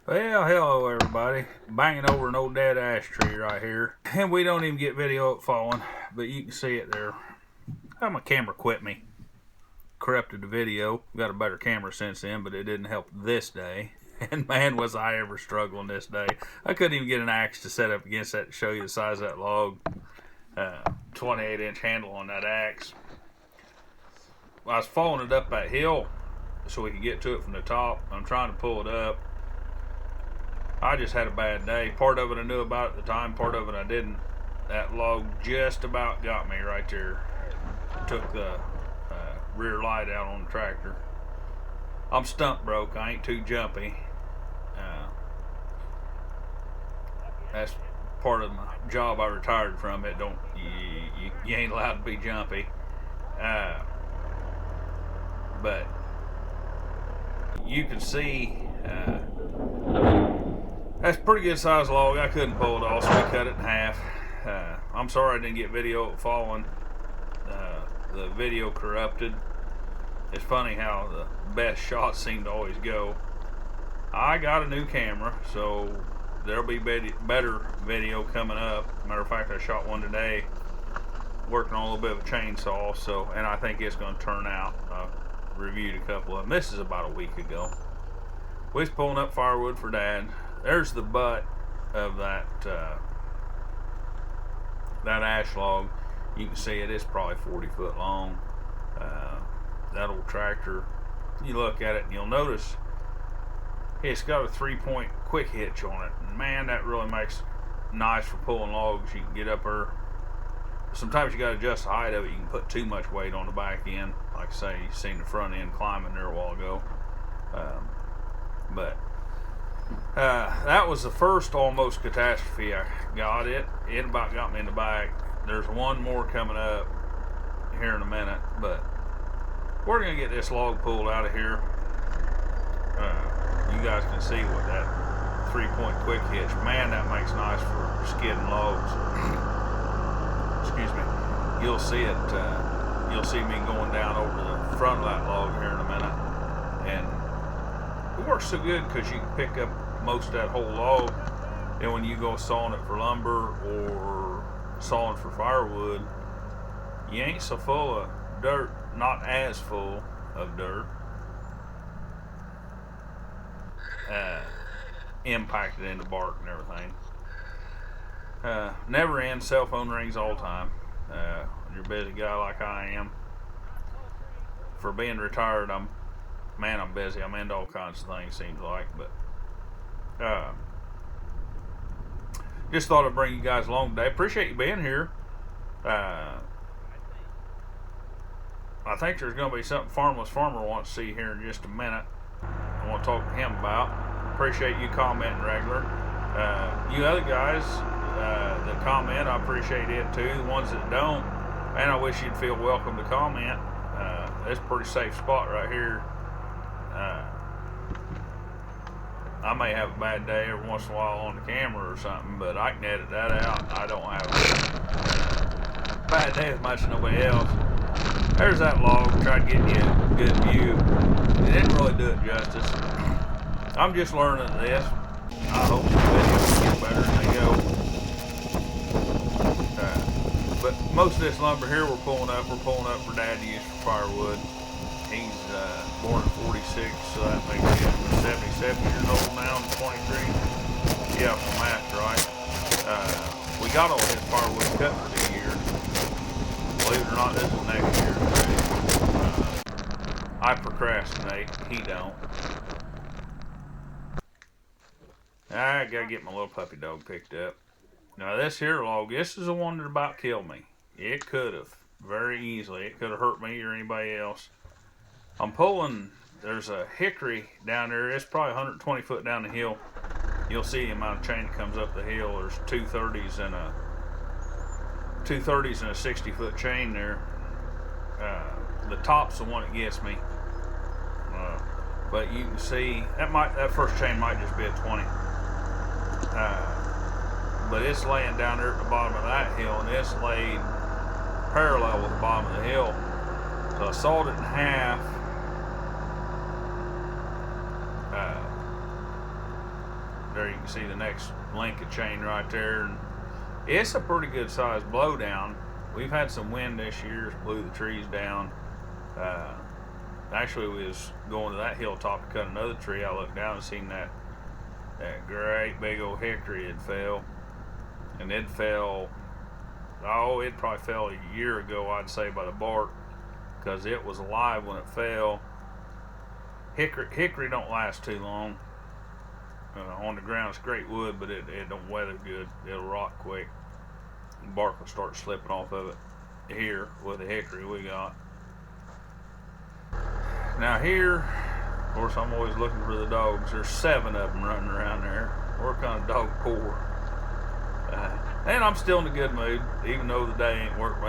Well, hello everybody. Banging over an old dead ash tree right here. And we don't even get video of it falling, but you can see it there. My camera quit me. Corrupted the video. Got a better camera since then, but it didn't help this day. And man, was I ever struggling this day. I couldn't even get an axe to set up against that to show you the size of that log. 28-inch handle on that axe. I was following it up that hill so we could get to it from the top. I'm trying to pull it up. I just had a bad day. Part of it I knew about at the time, part of it I didn't. That log just about got me right there. Took the rear light out on the tractor. I'm stump broke. I ain't too jumpy. That's part of my job. I retired from it. You ain't allowed to be jumpy. But you can see that's a pretty good size log. I couldn't pull it off, so we cut it in half. I'm sorry I didn't get video of it falling. The video corrupted. It's funny how the best shots seem to always go. I got a new camera, so there'll be better video coming up. Matter of fact, I shot one today working on a little bit of a chainsaw, and I think it's going to turn out. I reviewed a couple of them. This is about a week ago. We was pulling up firewood for Dad. There's the butt of that ash log. You can see it is probably 40 foot long. That old tractor, you look at it and you'll notice it's got a 3-point quick hitch on it. And man, that really makes it nice for pulling logs. You can get up there. Sometimes you got to adjust the height of it. You can put too much weight on the back end. Like I say, you seen the front end climbing there a while ago. But that was the first almost catastrophe I got. It about got me in the back. There's one more coming up here in a minute, but we're gonna get this log pulled out of here. You guys can see what that 3-point quick hitch, man, that makes nice for skidding logs. Excuse me. You'll see it. You'll see me going down over the front of that log here in a minute, and it works so good because you can pick up most of that whole log, and when you go sawing it for lumber or sawing for firewood, you ain't so full of dirt, not as full of dirt, impacted in the bark and everything. Never ends. Cell phone rings all the time. You're a busy guy like I am. For being retired, I'm busy. I'm into all kinds of things, seems like. But just thought I'd bring you guys along today. Appreciate you being here. I think there's going to be something Farmless Farmer wants to see here in just a minute. I want to talk to him about. Appreciate you commenting regular. You other guys that comment, I appreciate it too. The ones that don't, man, I wish you'd feel welcome to comment. It's a pretty safe spot right here. I may have a bad day every once in a while on the camera or something, but I can edit that out. I don't have a bad day as much as nobody else. There's that log. Tried to get you a good view. It didn't really do it justice. I'm just learning this. I hope the videos get better as they go. But most of this lumber here we're pulling up for Dad to use for firewood. He's born in 46, so that makes him 77 years old now, 23. Yeah, if my math's right. We got all his firewood cut for the year. Believe it or not, this is next year. I procrastinate. He don't. I gotta get my little puppy dog picked up. Now this here log, this is the one that about killed me. It could have, very easily. It could have hurt me or anybody else. I'm pulling, there's a hickory down there. It's probably 120 foot down the hill. You'll see the amount of chain that comes up the hill. There's two 30s and a 60 foot chain there. The top's the one that gets me. But you can see that first chain might just be a 20. But it's laying down there at the bottom of that hill, and it's laid parallel with the bottom of the hill. So I sawed it in half. there you can see the next link of chain right there. And it's a pretty good sized blowdown. We've had some wind this year, blew the trees down. Actually, we was going to that hilltop to cut another tree. I looked down and seen that great big old hickory had fell. And it fell, oh, it probably fell a year ago, I'd say, by the bark, because it was alive when it fell. Hickory don't last too long. On the ground it's great wood, but it don't weather good. It'll rot quick. The bark will start slipping off of it. Here with the hickory we got. Now here, of course, I'm always looking for the dogs. There's 7 of them running around there. We're kind of dog poor. And I'm still in a good mood, even though the day ain't went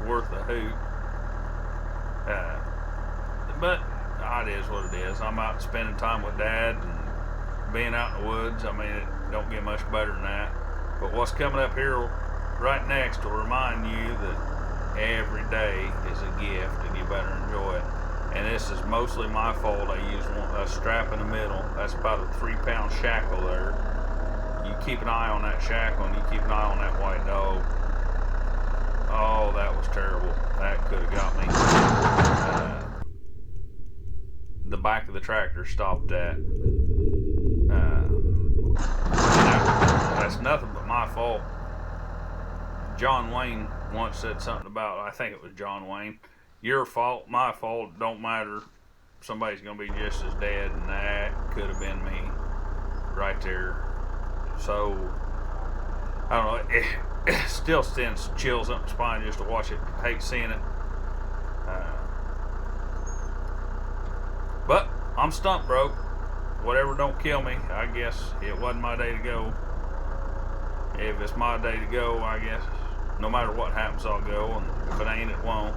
worth a hoot. But it is what it is. I'm out spending time with Dad and being out in the woods. I mean, it don't get much better than that. But what's coming up here right next will remind you that every day is a gift and you better enjoy it. And this is mostly my fault. I use a strap in the middle. That's about a 3-pound shackle there. You keep an eye on that shackle and you keep an eye on that white dog. Oh, that was terrible. That could have got me. The back of the tractor stopped that. That's nothing but my fault. John Wayne once said something about, I think it was John Wayne, your fault, my fault, don't matter. Somebody's going to be just as dead, and that could have been me right there. So, I don't know, it still sends chills up the spine just to watch it. I hate seeing it. But I'm stumped, bro. Whatever don't kill me, I guess it wasn't my day to go. If it's my day to go, I guess no matter what happens, I'll go, and if it ain't, it won't.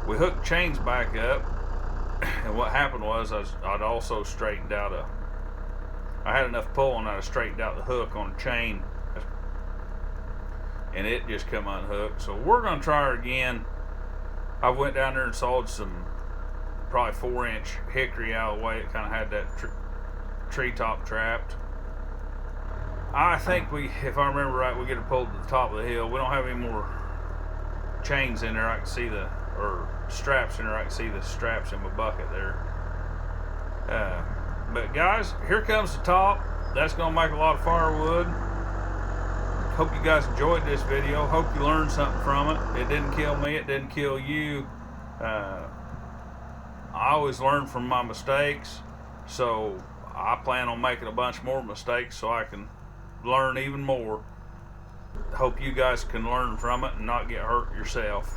We hooked chains back up, and what happened was I'd also straightened out I had enough pull and I straightened out the hook on the chain, and it just come unhooked. So we're gonna try her again. I went down there and sawed some probably 4-inch hickory out of the way. It kind of had that treetop trapped. I think if I remember right, we get it pulled to the top of the hill. We don't have any more chains in there. I can see or straps in there. I can see the straps in my bucket there. But guys, here comes the top. That's gonna make a lot of firewood. Hope you guys enjoyed this video. Hope you learned something from it. It didn't kill me. It didn't kill you. I always learn from my mistakes, so I plan on making a bunch more mistakes so I can learn even more. Hope you guys can learn from it and not get hurt yourself.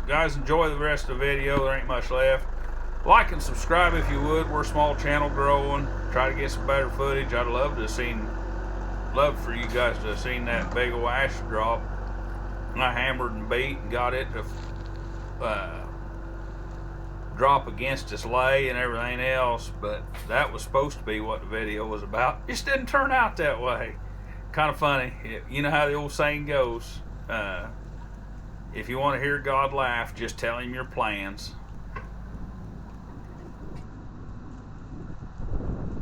Guys, enjoy the rest of the video. There ain't much left. Like and subscribe if you would. We're a small channel growing. Try to get some better footage. I'd love for you guys to have seen that big old ash drop. I hammered and beat and got it to drop against its lay and everything else, but that was supposed to be what the video was about. Just didn't turn out that way. Kind of funny. You know how the old saying goes, if you want to hear God laugh, just tell him your plans.